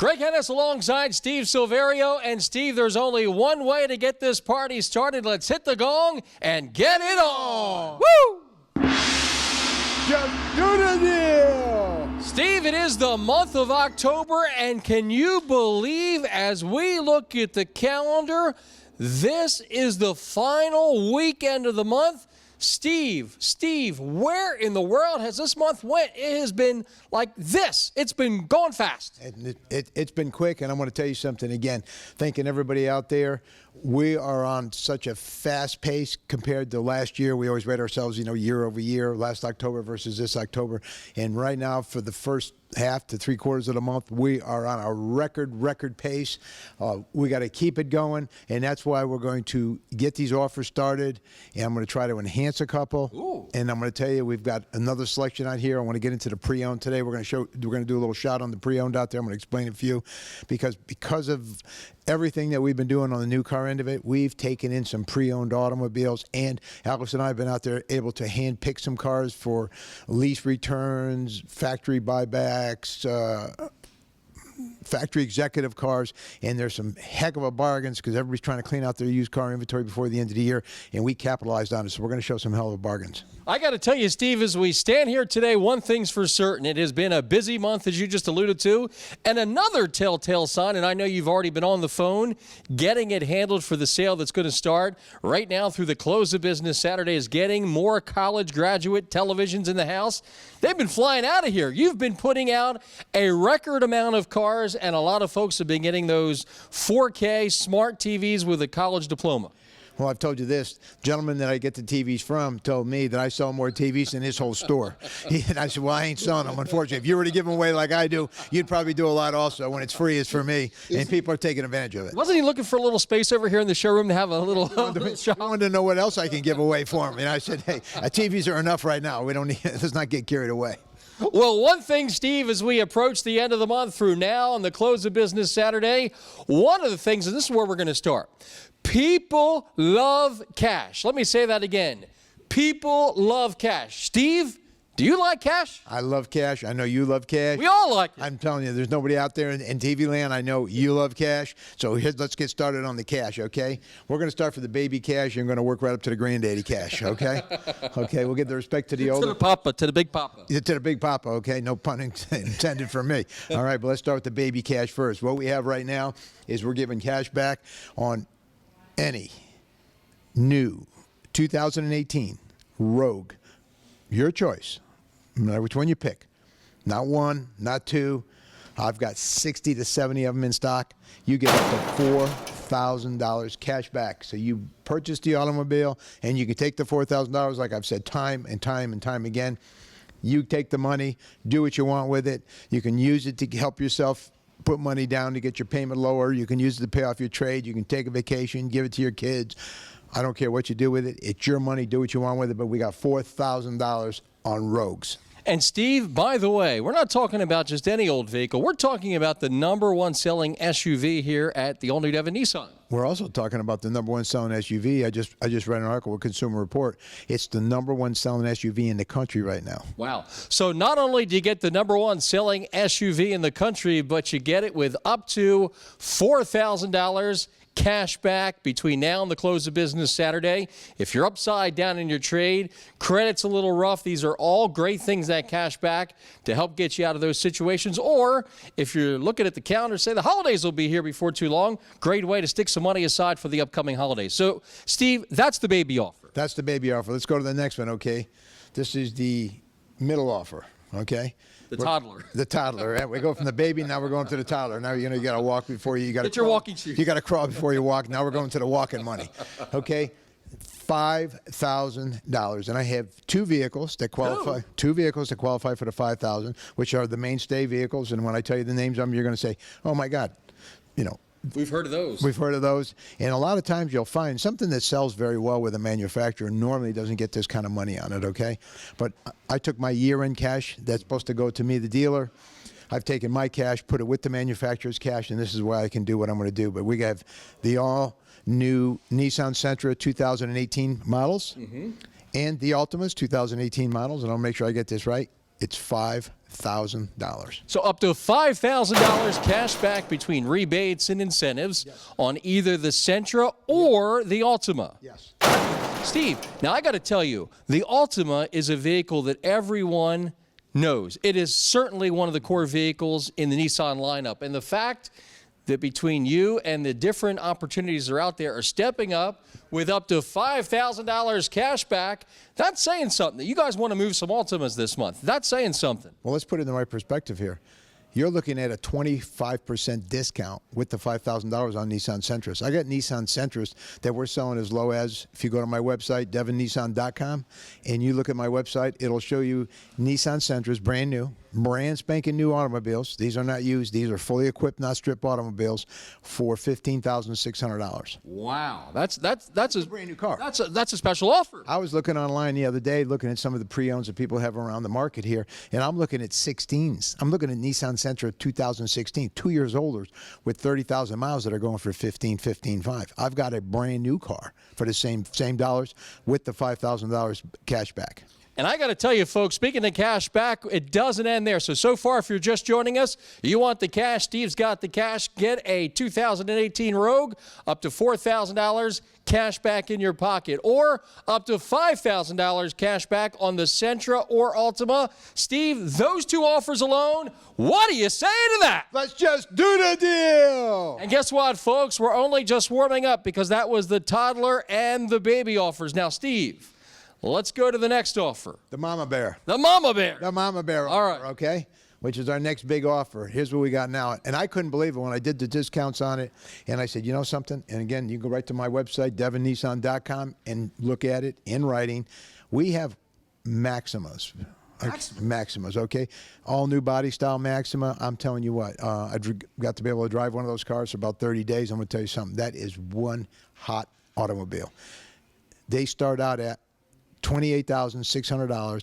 Greg Hennis alongside Steve Silverio. And Steve, there's only one way to get this party started. Let's hit the gong and get it on. Woo! Just do the deal! Steve, it is the month of October, and can you believe, as we look at the calendar, this is the final weekend of the month? Steve, where in the world has this month went? It has been like this. It's been going fast. It's been quick, and I'm going to tell you something again. Thanking everybody out there. We are on such a fast pace compared to last year. We always rate ourselves, year over year, last October versus this October. And right now, for the first half to 3/4 of the month, we are on a record pace. We got to keep it going, and that's why we're going to get these offers started, and I'm going to try to enhance a couple. Ooh. And I'm going to tell you, we've got another selection out here. I want to get into the pre-owned today. We're going to do a little shot on the pre-owned out there. I'm going to explain it for you because of everything that we've been doing on the new car end of it. We've taken in some pre-owned automobiles, and Alex and I have been out there able to hand pick some cars for lease returns, factory buybacks, factory executive cars, and there's some heck of a bargains because everybody's trying to clean out their used car inventory before the end of the year, and we capitalized on it, so we're going to show some hell of bargains. I got to tell you, Steve, as we stand here today, one thing's for certain. It has been a busy month, as you just alluded to, and another telltale sign, and I know you've already been on the phone getting it handled for the sale that's going to start right now through the close of business Saturday, is getting more college graduate televisions in the house. They've been flying out of here. You've been putting out a record amount of cars, and a lot of folks have been getting those 4K smart TVs with a college diploma. Well, I've told you this. The gentleman that I get the TVs from told me that I sell more TVs than his whole store. And I said, well, I ain't selling them, unfortunately. If you were to give them away like I do, you'd probably do a lot also. When it's free, it's for me. And people are taking advantage of it. Wasn't he looking for a little space over here in the showroom to have a little shop? I wanted to know what else I can give away for him. And I said, hey, TVs are enough right now. We don't need, let's not get carried away. Well, one thing, Steve, as we approach the end of the month through now and the close of business Saturday, one of the things, and this is where we're going to start, people love cash. Let me say that again. People love cash. Steve, do you like cash? I love cash. I know you love cash. We all like it. I'm telling you, there's nobody out there in TV land. I know you love cash. So let's get started on the cash, okay? We're going to start for the baby cash. You're going to work right up to the granddaddy cash, okay? Okay, we'll give the respect to the older. To the papa, to the big papa. To the big papa, okay? No pun intended for me. All right, but let's start with the baby cash first. What we have right now is we're giving cash back on any new 2018 Rogue. Your choice. No matter which one you pick. Not one, not two. I've got 60 to 70 of them in stock. You get up to $4,000 cash back. So you purchase the automobile, and you can take the $4,000, like I've said time and time and time again. You take the money, do what you want with it. You can use it to help yourself put money down to get your payment lower. You can use it to pay off your trade. You can take a vacation, give it to your kids. I don't care what you do with it. It's your money. Do what you want with it. But we got $4,000 on Rogues. And Steve, by the way, we're not talking about just any old vehicle. We're talking about the #1 selling SUV here at the all-new Devon Nissan. We're also talking about the #1 selling SUV. I just read an article with Consumer Report. It's the #1 selling SUV in the country right now. Wow. So not only do you get the #1 selling SUV in the country, but you get it with up to $4,000 cash back between now and the close of business Saturday. If you're upside down in your trade, credit's a little rough, these are all great things, that cash back, to help get you out of those situations. Or if you're looking at the calendar, say the holidays will be here before too long, great way to stick some money aside for the upcoming holidays. So, Steve, that's the baby offer. That's the baby offer. Let's go to the next one, okay? This is the middle offer, okay? The toddler. The toddler. Right? We go from the baby, now we're going to the toddler. Now, you got to walk before you got to get your walking shoes. You got to crawl before you walk. Now we're going to the walking money. Okay? $5,000. And I have two vehicles that qualify. Oh. Two vehicles that qualify for the $5,000, which are the mainstay vehicles. And when I tell you the names of them, you're going to say, "Oh my God," We've heard of those. We've heard of those. And a lot of times you'll find something that sells very well with a manufacturer normally doesn't get this kind of money on it, okay? But I took my year-end cash that's supposed to go to me, the dealer. I've taken my cash, put it with the manufacturer's cash, and this is why I can do what I'm going to do. But we have the all-new Nissan Sentra 2018 models and the Altimas 2018 models, and I'll make sure I get this right. It's $5,000. So up to $5,000 cash back between rebates and incentives on either the Sentra or the Altima. Yes. Steve, now I got to tell you, the Altima is a vehicle that everyone knows. It is certainly one of the core vehicles in the Nissan lineup. And the fact that between you and the different opportunities that are out there are stepping up with up to $5,000 cash back, that's saying something. You guys want to move some Altimas this month. That's saying something. Well, let's put it in the right perspective here. You're looking at a 25% discount with the $5,000 on Nissan Sentras. I got Nissan Sentras that we're selling as low as, if you go to my website, devonnissan.com, and you look at my website, it'll show you Nissan Sentras, brand new, brand spanking new automobiles. These are not used. These are fully equipped, not stripped automobiles for $15,600. Wow, that's a brand new car. That's a special offer. I was looking online the other day, looking at some of the pre-owns that people have around the market here, and I'm looking at 16s. I'm looking at Nissan Sentra 2016, 2 years older, with 30,000 miles that are going for $15,500. I've got a brand new car for the same dollars with the $5,000 cash back. And I got to tell you, folks, speaking of cash back, it doesn't end there. So far, if you're just joining us, you want the cash, Steve's got the cash. Get a 2018 Rogue, up to $4,000 cash back in your pocket, or up to $5,000 cash back on the Sentra or Altima. Steve, those two offers alone, what do you say to that? Let's just do the deal. And guess what, folks? We're only just warming up because that was the toddler and the baby offers. Now, Steve, let's go to the next offer. The Mama Bear. The Mama Bear. The Mama Bear All offer, right. okay? Which is our next big offer. Here's what we got now. And I couldn't believe it when I did the discounts on it. And I said, you know something? And again, you can go right to my website, devonnissan.com, and look at it in writing. We have Maximas. Maximas, okay? All new body style Maxima. I'm telling you what, I got to be able to drive one of those cars for about 30 days. I'm going to tell you something. That is one hot automobile. They start out at $28,600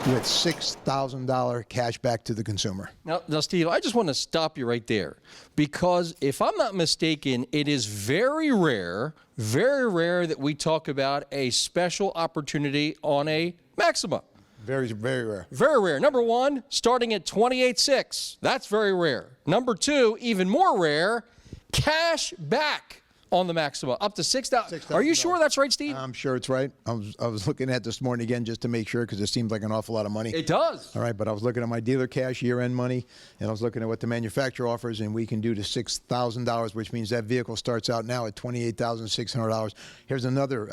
with $6,000 cash back to the consumer. Now, Steve, I just want to stop you right there because if I'm not mistaken, it is very rare that we talk about a special opportunity on a Maxima. Very, very rare. Very rare. Number one, starting at $28,600. That's very rare. Number two, even more rare, cash back on the Maxima, up to $6,000. Are you sure that's right, Steve? I'm sure it's right. I was looking at this morning again just to make sure because it seems like an awful lot of money. It does. All right, but I was looking at my dealer cash year-end money, and I was looking at what the manufacturer offers, and we can do to $6,000, which means that vehicle starts out now at $28,600. Here's another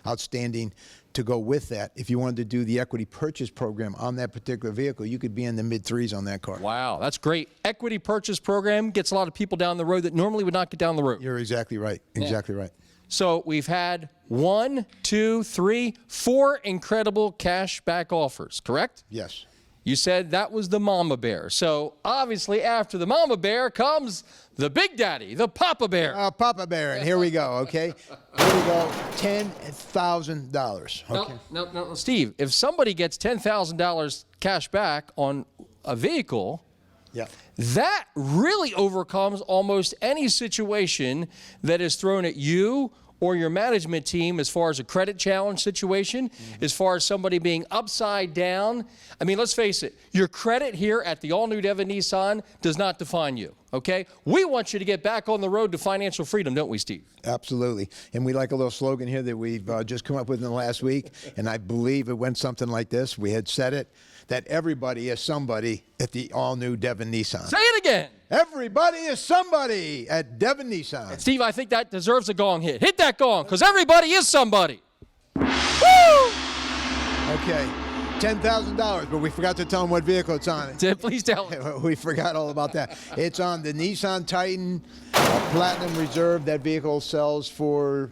outstanding to go with that. If you wanted to do the equity purchase program on that particular vehicle, you could be in the mid-threes on that car. Wow, that's great. Equity purchase program gets a lot of people down the road that normally would not get down the road. You're exactly right. Exactly right. So we've had 1, 2, 3, 4 incredible cash back offers, correct? Yes. You said that was the Mama Bear. So obviously after the Mama Bear comes the Big Daddy, the Papa Bear. Papa Bear, and here we go, okay? Here we go, $10,000, okay? Now, Steve, if somebody gets $10,000 cash back on a vehicle, Yeah. that really overcomes almost any situation that is thrown at you or your management team as far as a credit challenge situation, as far as somebody being upside down. I mean, let's face it, your credit here at the all-new Devon Nissan does not define you, okay? We want you to get back on the road to financial freedom, don't we, Steve? Absolutely. And we like a little slogan here that we've just come up with in the last week, and I believe it went something like this. We had said it, that everybody is somebody at the all-new Devon Nissan. Say it again. Everybody is somebody at Devon Nissan. Steve, I think that deserves a gong hit. Hit that gong, because everybody is somebody. Woo! Okay, $10,000, but we forgot to tell them what vehicle it's on. Please tell us. We forgot all about that. It's on the Nissan Titan Platinum Reserve. That vehicle sells for,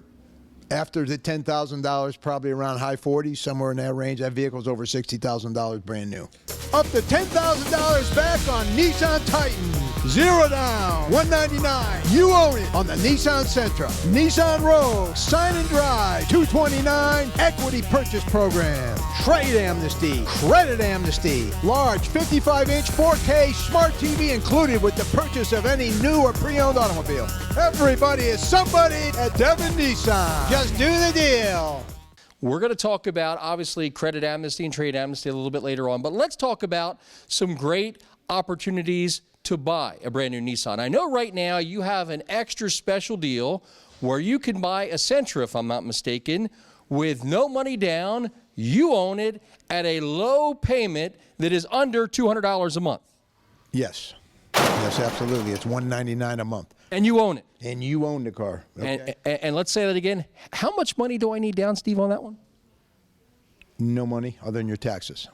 after the $10,000, probably around high 40s, somewhere in that range. That vehicle's over $60,000 brand new. Up to $10,000 back on Nissan Titan. 0 down, $199. You own it on the Nissan Sentra, Nissan Rogue, Sign and Drive, $229. Equity purchase program. Trade amnesty, credit amnesty, large 55-inch 4K smart TV included with the purchase of any new or pre-owned automobile. Everybody is somebody at Devon Nissan. Just do the deal. we're going to talk about, obviously, credit amnesty and trade amnesty a little bit later on. But let's talk about some great opportunities to buy a brand new Nissan. I know right now you have an extra special deal where you can buy a Sentra, if I'm not mistaken, with no money down. You own it at a low payment that is under $200 a month. Yes. Yes, absolutely. It's $199 a month. And you own it. And you own the car. Okay? And let's say that again. How much money do I need down, Steve, on that one? No money other than your taxes.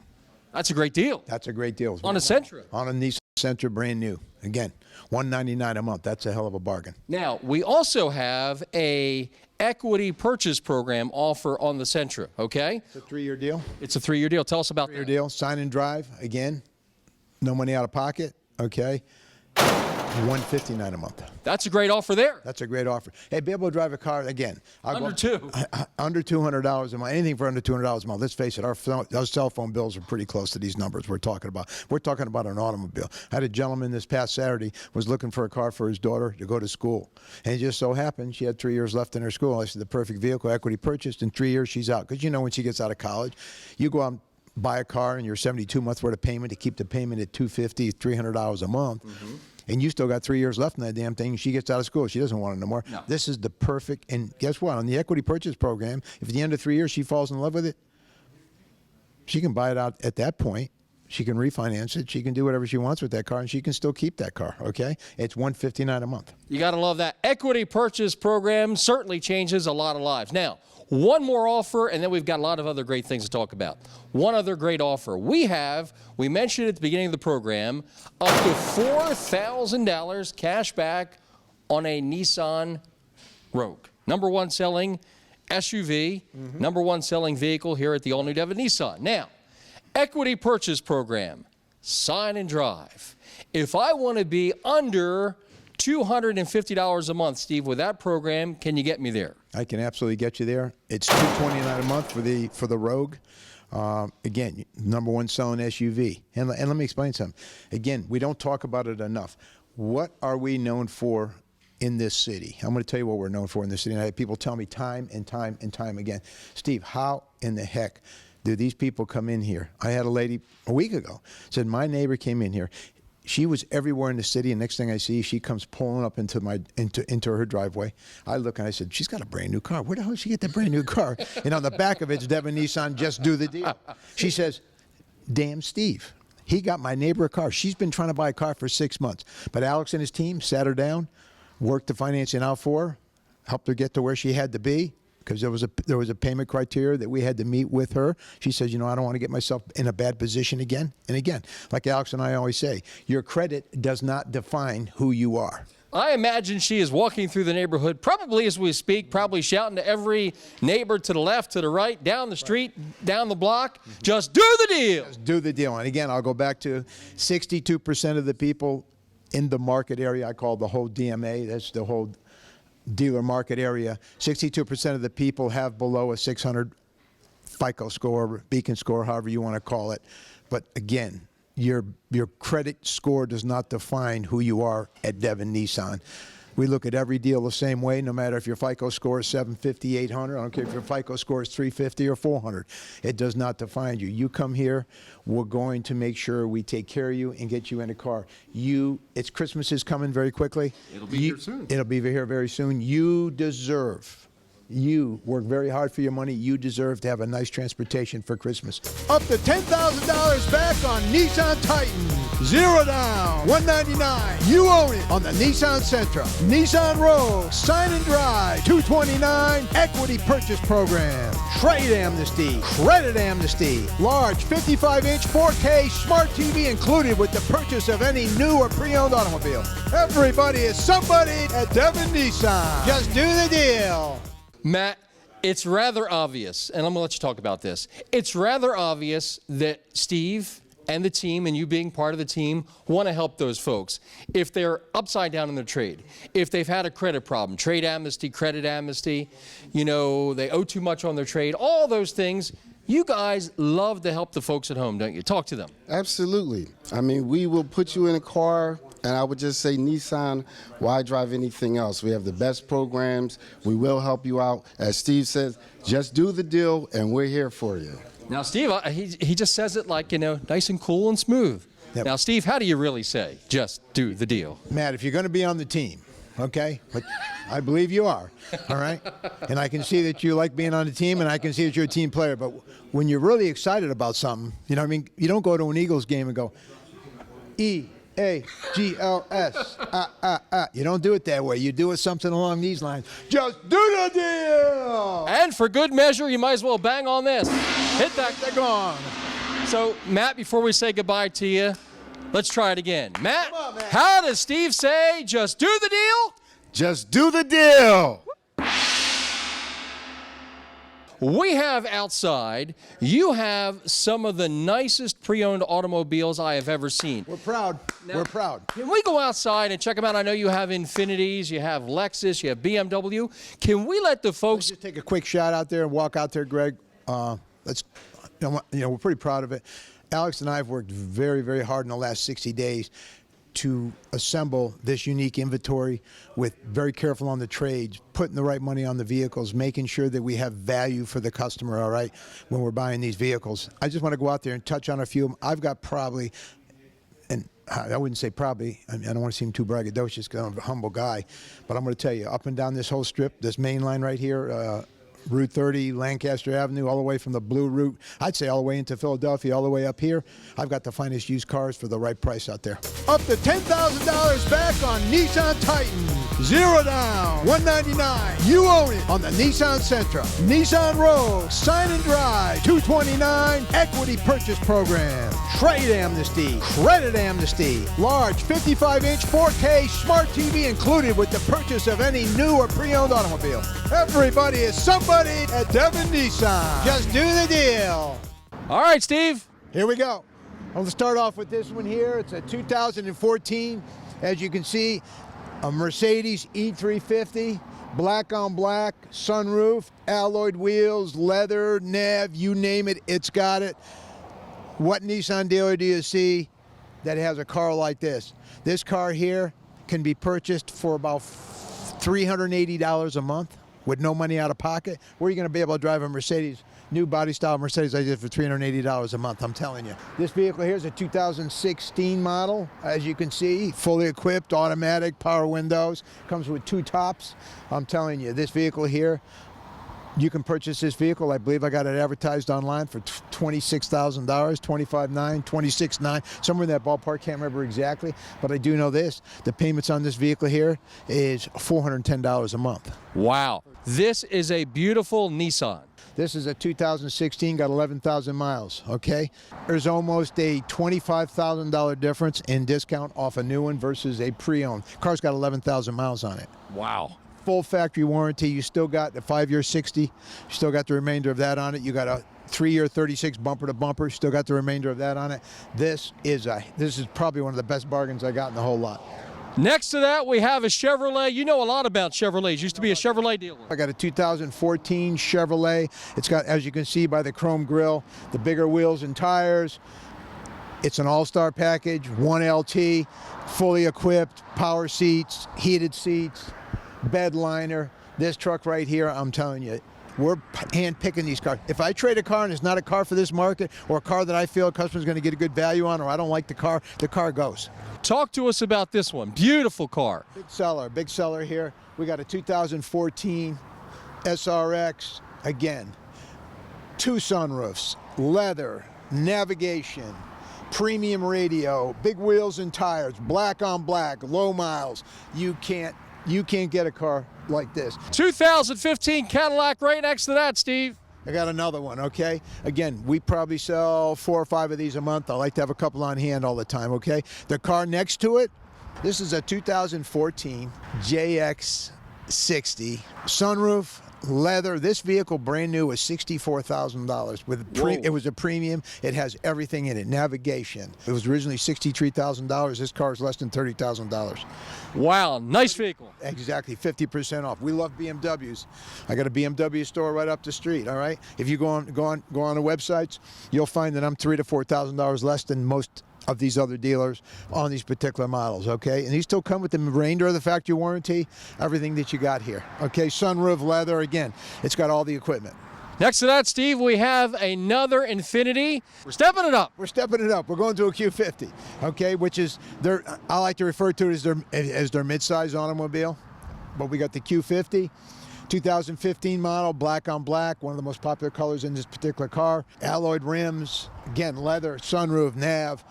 That's a great deal. That's a great deal. On a Sentra. On a Nissan Sentra, brand new. Again, $199 a month. That's a hell of a bargain. Now, we also have a equity purchase program offer on the Sentra, okay? It's a 3-year deal. It's a 3-year deal. Tell us about that. 3-year deal. Sign and drive. Again, no money out of pocket. Okay. $159 a month. That's a great offer there. That's a great offer. Hey, be able to drive a car again. Under $200 a month. Anything for under $200 a month. Let's face it, our cell phone bills are pretty close to these numbers we're talking about. We're talking about an automobile. I had a gentleman this past Saturday was looking for a car for his daughter to go to school. And it just so happened she had 3 years left in her school. I said, the perfect vehicle, equity purchased. In 3 years, she's out. Because you know when she gets out of college, you go out and buy a car and you're 72 months worth of payment to keep the payment at $250, $300 a month. Mm-hmm. And you still got 3 years left in that damn thing. She gets out of school. She doesn't want it no more. No. This is the perfect, and guess what? On the equity purchase program, if at the end of 3 years she falls in love with it, she can buy it out at that point. She can refinance it. She can do whatever she wants with that car, and she can still keep that car, okay? It's $159 a month. You got to love that. Equity purchase program certainly changes a lot of lives. Now, one more offer, and then we've got a lot of other great things to talk about. One other great offer. We mentioned at the beginning of the program, up to $4,000 cash back on a Nissan Rogue. Number one selling SUV, number one selling vehicle here at the all-new Devon Nissan. Now, equity purchase program, sign and drive. If I want to be under $250 a month, Steve, with that program, can you get me there? I can absolutely get you there. It's $229 a month for the Rogue. Again, number one selling SUV. And let me explain something. Again, we don't talk about it enough. What are we known for in this city? I'm going to tell you what we're known for in this city. And I have people tell me time and time and time again, Steve, how in the heck do these people come in here? I had a lady a week ago said my neighbor came in here. She was everywhere in the city, and next thing I see, she comes pulling up into her driveway. I look and I said, she's got a brand new car. Where the hell did she get that brand new car? And on the back of it's Devon Nissan, just do the deal. She says, damn Steve, he got my neighbor a car. She's been trying to buy a car for 6 months. But Alex and his team sat her down, worked the financing out for her, helped her get to where she had to be, because there was a payment criteria that we had to meet with her. She says, you know, I don't want to get myself in a bad position again and again. Like Alex and I always say, your credit does not define who you are. I imagine she is walking through the neighborhood, probably as we speak, probably shouting to every neighbor to the left, to the right, down the street, down the block, just do the deal. Just do the deal. And again, I'll go back to 62% of the people in the market area, I call the whole DMA, that's the whole dealer market area, 62% of the people have below a 600 FICO score, Beacon score, however you want to call it. But again, your credit score does not define who you are at Devon Nissan. We look at every deal the same way, no matter if your FICO score is 750, 800. I don't care if your FICO score is 350 or 400. It does not define you. You come here, we're going to make sure we take care of you and get you in a car. It's Christmas is coming very quickly. It'll be here soon. It'll be here very soon. You work very hard for your money. You deserve to have a nice transportation for Christmas. Up to $10,000 back on Nissan Titan. 0 down. $199. You own it on the Nissan Sentra. Nissan Rogue. Sign and drive. $229. Equity purchase program. Trade amnesty. Credit amnesty. Large 55-inch 4K smart TV included with the purchase of any new or pre-owned automobile. Everybody is somebody at Devon Nissan. Just do the deal. Matt, it's rather obvious, and I'm going to let you talk about this. It's rather obvious that Steve and the team, and you being part of the team, want to help those folks. If they're upside down in their trade, if they've had a credit problem, trade amnesty, credit amnesty, you know, they owe too much on their trade, all those things, you guys love to help the folks at home, don't you? Talk to them. Absolutely. I mean, we will put you in a car And I would just say, Nissan, why drive anything else? We have the best programs. We will help you out. As Steve says, just do the deal, and we're here for you. Now, Steve, he just says it like, nice and cool and smooth. Yep. Now, Steve, how do you really say, just do the deal? Matt, if you're going to be on the team, okay, but I believe you are, all right? And I can see that you like being on the team, and I can see that you're a team player. But when you're really excited about something, you know what I mean? You don't go to an Eagles game and go, E-A-G-L-S, You don't do it that way. You do it something along these lines. Just do the deal! And for good measure, you might as well bang on this. Hit that. They're gone. So, Matt, before we say goodbye to you, let's try it again. Matt, Come on, Matt. how does Steve say, just do the deal? Just do the deal. We have outside, you have some of the nicest pre-owned automobiles I have ever seen. We're proud. We're proud. Can we go outside and check them out? I know you have Infinitis, you have Lexus, you have BMW. Can we let the folks... Just take a quick shot out there and walk out there, Greg. We're pretty proud of it. Alex and I have worked very, very hard in the last 60 days to assemble this unique inventory with very careful on the trades, putting the right money on the vehicles, making sure that we have value for the customer, all right, when we're buying these vehicles. I just want to go out there and touch on a few of them. I've got probably, and I wouldn't say probably, I don't want to seem too braggadocious because I'm a humble guy, but I'm going to tell you, up and down this whole strip, this main line right here, Route 30, Lancaster Avenue, all the way from the Blue Route, I'd say all the way into Philadelphia, all the way up here. I've got the finest used cars for the right price out there. Up to $10,000 back on Nissan Titan. 0 down, $199. You own it on the Nissan Sentra, Nissan Rogue, Sign and Drive, $229. Equity purchase program, trade amnesty, credit amnesty, large 55-inch 4K smart TV included with the purchase of any new or pre-owned automobile. Everybody is somebody at Devon Nissan. Just do the deal. All right, Steve. Here we go. I'm going to start off with this one here. It's a 2014. As you can see, a Mercedes E350, black on black, sunroof, alloyed wheels, leather, nav, you name it, it's got it. What Nissan dealer do you see that has a car like this? This car here can be purchased for about $380 a month with no money out of pocket. Where are you going to be able to drive a Mercedes, new body style Mercedes I did for $380 a month? I'm telling you. This vehicle here is a 2016 model. As you can see, fully equipped, automatic, power windows, comes with 2 tops. I'm telling you, this vehicle here, you can purchase this vehicle. I believe I got it advertised online for $26,000, $25,900, $26,900, somewhere in that ballpark. Can't remember exactly, but I do know this: the payments on this vehicle here is $410 a month. Wow. This is a beautiful Nissan. This is a 2016, got 11,000 miles, okay? There's almost a $25,000 difference in discount off a new one versus a pre-owned. Car's got 11,000 miles on it. Wow. Full factory warranty. You still got the 5-year 60. You still got the remainder of that on it. You got a 3-year 36 bumper to bumper. Still got the remainder of that on it. This is probably one of the best bargains I got in the whole lot. Next to that, we have a Chevrolet. You know a lot about Chevrolets. Used to be a Chevrolet dealer. I got a 2014 Chevrolet. It's got, as you can see by the chrome grille, the bigger wheels and tires. It's an all-star package, 1LT, fully equipped, power seats, heated seats, bed liner. This truck right here, I'm telling you, we're hand-picking these cars. If I trade a car and it's not a car for this market, or a car that I feel a customer's going to get a good value on, or I don't like the car goes. Talk to us about this one. Beautiful car. Big seller here. We got a 2014 SRX. Again, 2 sunroofs, leather, navigation, premium radio, big wheels and tires, black on black, low miles. You can't get a car like this. 2015 Cadillac right next to that, Steve. I got another one, okay? Again, we probably sell 4 or 5 of these a month. I like to have a couple on hand all the time, okay? The car next to it, this is a 2014 JX60, sunroof, leather. This vehicle, brand new, was $64,000. It was a premium. It has everything in it. Navigation. It was originally $63,000. This car is less than $30,000. Wow, nice vehicle. Exactly, 50% off. We love BMWs. I got a BMW store right up the street. All right. If you go on the websites, you'll find that I'm $3,000 to $4,000 less than most of these other dealers on these particular models, okay? And these still come with the remainder of the factory warranty, everything that you got here, okay? Sunroof, leather, again, it's got all the equipment. Next to that, Steve, we have another Infiniti. We're stepping it up. We're stepping it up. We're going to a Q50, okay, which is I like to refer to it as their mid-size automobile. But we got the Q50, 2015 model, black on black, one of the most popular colors in this particular car. Alloyed rims, again, leather, sunroof, nav,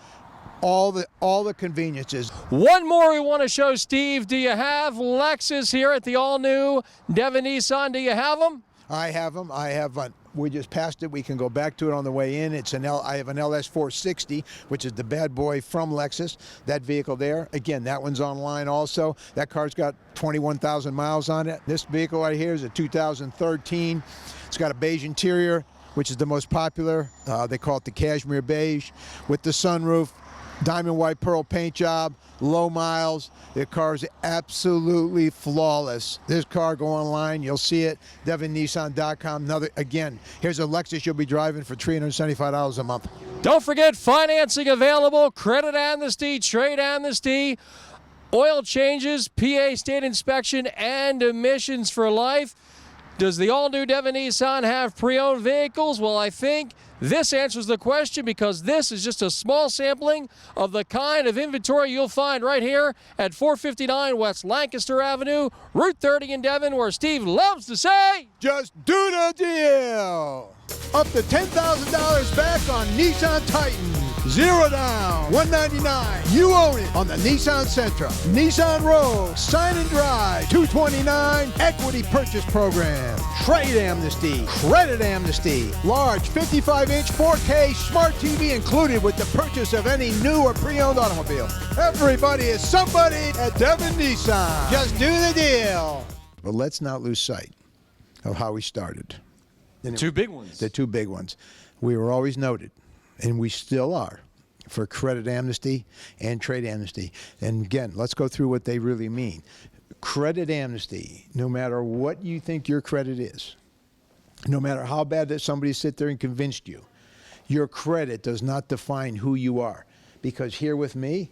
all the conveniences. One more we want to show, Steve. Do you have Lexus here at the all-new Devon Nissan? Do you have them? I have them. I have one. We just passed it. We can go back to it on the way in. I have an LS460, which is the bad boy from Lexus. That vehicle there, again, that one's online also. That car's got 21,000 miles on it. This vehicle right here is a 2013. It's got a beige interior, which is the most popular. They call it the cashmere beige, with the sunroof, diamond white pearl paint job, low miles. The car's absolutely flawless. This car, go online, you'll see it, devonnissan.com. Again, here's a Lexus you'll be driving for $375 a month. Don't forget, financing available, credit amnesty, trade amnesty, oil changes, PA state inspection, and emissions for life. Does the all-new Devon Nissan have pre-owned vehicles? Well, I think this answers the question, because this is just a small sampling of the kind of inventory you'll find right here at 459 West Lancaster Avenue, Route 30 in Devon, where Steve loves to say, just do the deal. Up to $10,000 back on Nissan Titan. 0 down, $199. You own it on the Nissan Sentra, Nissan Rogue, Sign and Drive, $229. Equity purchase program, trade amnesty, credit amnesty, large 55-inch 4K smart TV included with the purchase of any new or pre-owned automobile. Everybody is somebody at Devon Nissan. Just do the deal. But let's not lose sight of how we started. two big ones. The two big ones. We were always noted, and we still are, for credit amnesty and trade amnesty. And again, let's go through what they really mean. Credit amnesty, no matter what you think your credit is, no matter how bad that somebody sit there and convinced you, your credit does not define who you are. Because here with me,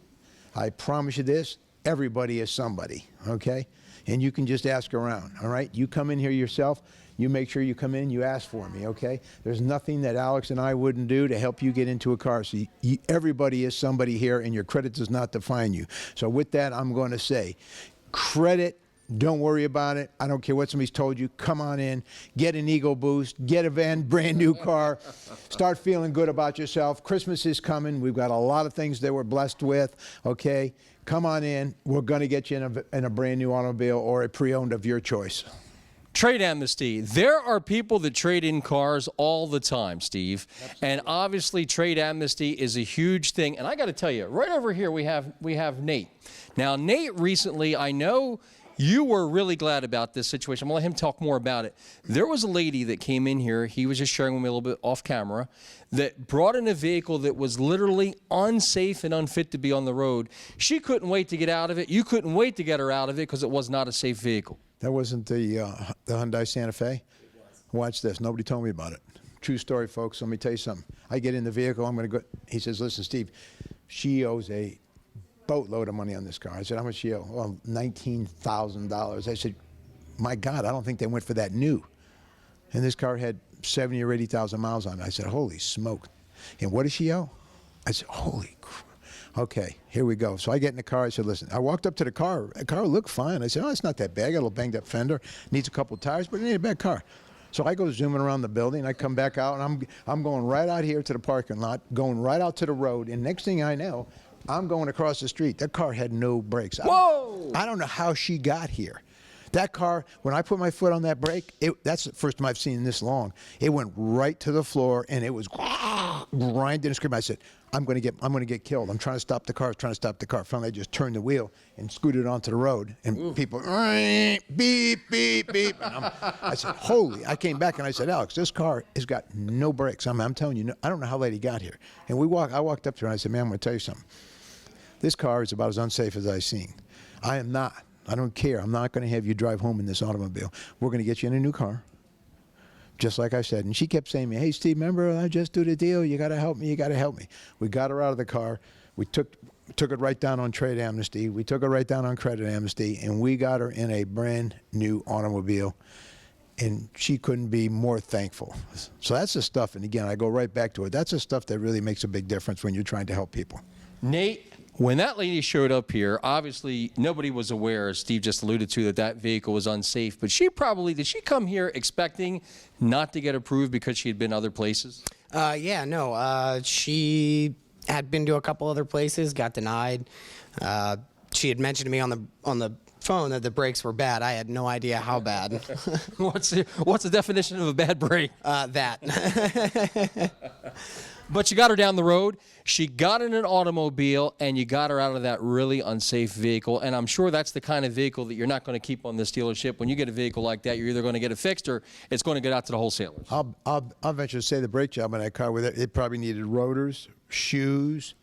I promise you this, everybody is somebody, okay? And you can just ask around, all right? You come in here yourself, you make sure you come in, you ask for me, okay? There's nothing that Alex and I wouldn't do to help you get into a car. So everybody is somebody here, and your credit does not define you. So with that, I'm going to say, credit, don't worry about it. I don't care what somebody's told you. Come on in, get an ego boost, get a brand new car, start feeling good about yourself. Christmas is coming. We've got a lot of things that we're blessed with, okay? Come on in. We're going to get you in a brand new automobile or a pre-owned of your choice. Trade amnesty. There are people that trade in cars all the time, Steve. Absolutely. And obviously trade amnesty is a huge thing. And I got to tell you, right over here we have Nate. Now, Nate recently, I know you were really glad about this situation. I'm going to let him talk more about it. There was a lady that came in here, he was just sharing with me a little bit off camera, that brought in a vehicle that was literally unsafe and unfit to be on the road. She couldn't wait to get out of it. You couldn't wait to get her out of it because it was not a safe vehicle. That wasn't the Hyundai Santa Fe? Watch this. Nobody told me about it. True story, folks. Let me tell you something. I get in the vehicle. I'm going to go. He says, listen, Steve, she owes a boatload of money on this car. I said, how much she owe? Well, $19,000. I said, my God, I don't think they went for that new. And this car had 70 or 80,000 miles on it. I said, holy smoke. And what does she owe? I said, holy crap. Okay, here we go. So I get in the car. I said, listen, I walked up to the car. The car looked fine. I said, oh, it's not that bad. I got a little banged up fender. Needs a couple of tires, but it ain't a bad car. So I go zooming around the building. I come back out, and I'm going right out here to the parking lot, going right out to the road. And next thing I know, I'm going across the street. That car had no brakes. Whoa! I don't know how she got here. That car, when I put my foot on that brake, that's the first time I've seen this long. It went right to the floor, and it was grinding and screaming. I said, I'm going to get killed. I'm trying to stop the car. Finally, I just turned the wheel and scooted onto the road, and people, beep, beep, beep. And I said, holy. I came back, and I said, Alex, this car has got no brakes. I'm telling you, I don't know how lady got here. And I walked up to her, and I said, man, I'm going to tell you something. This car is about as unsafe as I've seen. I am not. I don't care. I'm not going to have you drive home in this automobile. We're going to get you in a new car, just like I said. And she kept saying to me, hey, Steve, remember, I just do the deal. You got to help me. You got to help me. We got her out of the car. We took it right down on trade amnesty. We took it right down on credit amnesty, and we got her in a brand new automobile. And she couldn't be more thankful. So that's the stuff, and again, I go right back to it. That's the stuff that really makes a big difference when you're trying to help people. Nate, when that lady showed up here, obviously nobody was aware, as Steve just alluded to, that vehicle was unsafe. But did she come here expecting not to get approved because she had been other places? Yeah, no. She had been to a couple other places, got denied. She had mentioned to me on the phone that the brakes were bad. I had no idea how bad. What's the definition of a bad brake? That. But you got her down the road. She got in an automobile, and you got her out of that really unsafe vehicle. And I'm sure that's the kind of vehicle that you're not going to keep on this dealership. When you get a vehicle like that, you're either going to get it fixed or it's going to get out to the wholesalers. I'll venture to say the brake job on that car, it probably needed rotors, shoes,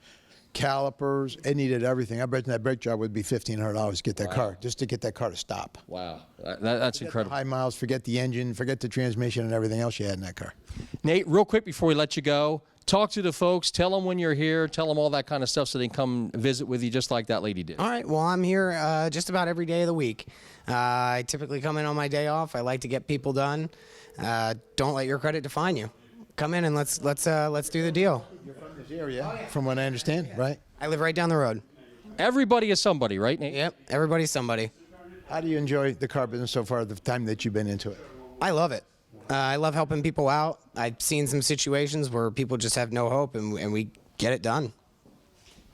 calipers. It needed everything. I bet that brake job would be $1,500 to get that car, just to get that car to stop. Wow, that's incredible. High miles, forget the engine, forget the transmission and everything else you had in that car. Nate, real quick before we let you go, talk to the folks, tell them when you're here, tell them all that kind of stuff so they can come visit with you just like that lady did. All right, well, I'm here just about every day of the week. I typically come in on my day off. I like to get people done. Don't let your credit define you. Come in and let's do the deal. You're from this area, from what I understand, right? I live right down the road. Everybody is somebody, right, Nate? Yep, everybody's somebody. How do you enjoy the car business so far, the time that you've been into it? I love it. I love helping people out. I've seen some situations where people just have no hope, and we get it done.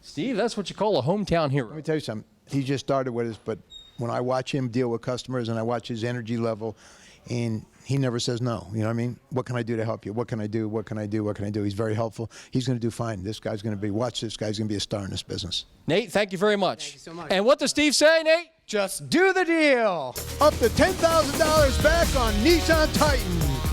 Steve, that's what you call a hometown hero. Let me tell you something. He just started with us, but when I watch him deal with customers and I watch his energy level, and he never says no. You know what I mean? What can I do to help you? What can I do? What can I do? What can I do? He's very helpful. He's going to do fine. This guy's going to be, watch this guy's going to be a star in this business. Nate, thank you very much. Thank you so much. And what does Steve say, Nate? Just do the deal. Up to $10,000 back on Nissan Titan.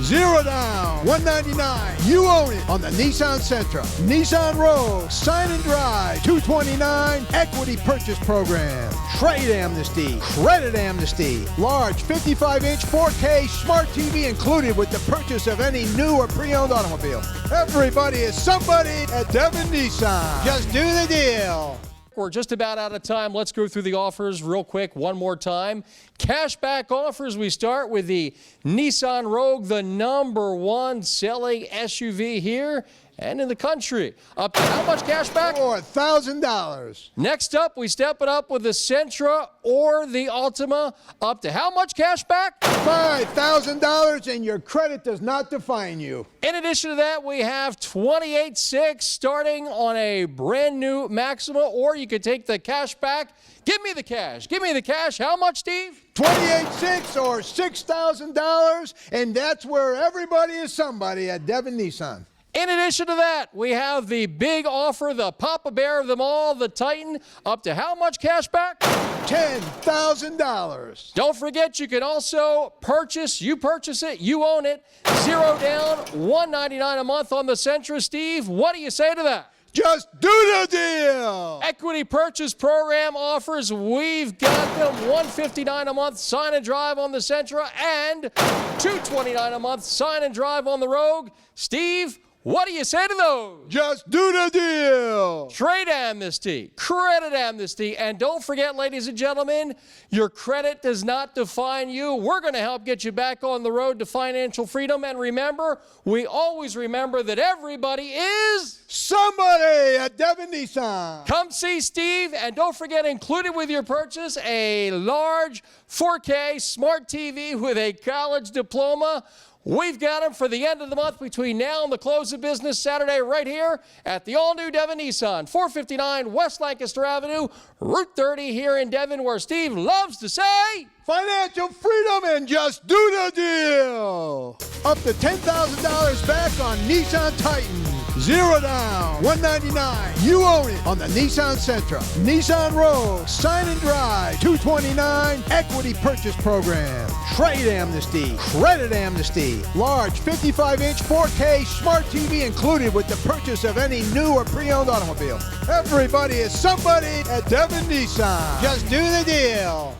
0 down, $199. You own it on the Nissan Sentra, Nissan Rogue, Sign and Drive, $229. Equity purchase program, trade amnesty, credit amnesty, large 55-inch 4K smart TV included with the purchase of any new or pre-owned automobile. Everybody is somebody at Devon Nissan. Just do the deal. We're just about out of time. Let's go through the offers real quick one more time. Cashback offers. We start with the Nissan Rogue, the #1 selling SUV here and in the country. Up to how much cash back? $4,000. Next up, we step it up with the Sentra or the Altima. Up to how much cash back? $5,000, and your credit does not define you. In addition to that, we have 28.6 starting on a brand new Maxima, or you could take the cash back. Give me the cash. Give me the cash. How much, Steve? $28,600 or $6,000, and that's where everybody is somebody at Devon Nissan. In addition to that, we have the big offer, the Papa Bear of them all, the Titan. Up to how much cash back? $10,000. Don't forget, you can also purchase. You purchase it, you own it. 0 down, $199 a month on the Sentra. Steve, what do you say to that? Just do the deal. Equity purchase program offers. We've got them $159 a month sign and drive on the Sentra and $229 a month sign and drive on the Rogue. Steve, what do you say to those? Just do the deal. Trade amnesty, credit amnesty, and don't forget, ladies and gentlemen, your credit does not define you. We're going to help get you back on the road to financial freedom. And remember, we always remember that everybody is somebody at Devon Nissan. Come see Steve, and don't forget, included with your purchase, a large 4K smart TV with a college diploma. We've got them for the end of the month between now and the close of business Saturday right here at the all-new Devon Nissan, 459 West Lancaster Avenue, Route 30 here in Devon, where Steve loves to say, financial freedom and just do the deal. Up to $10,000 back on Nissan Titan. 0 down, $199. You own it on the Nissan Sentra, Nissan Rogue, Sign and Drive, $229. Equity purchase program, trade amnesty, credit amnesty, large 55-inch 4K smart TV included with the purchase of any new or pre-owned automobile. Everybody is somebody at Devon Nissan. Just do the deal.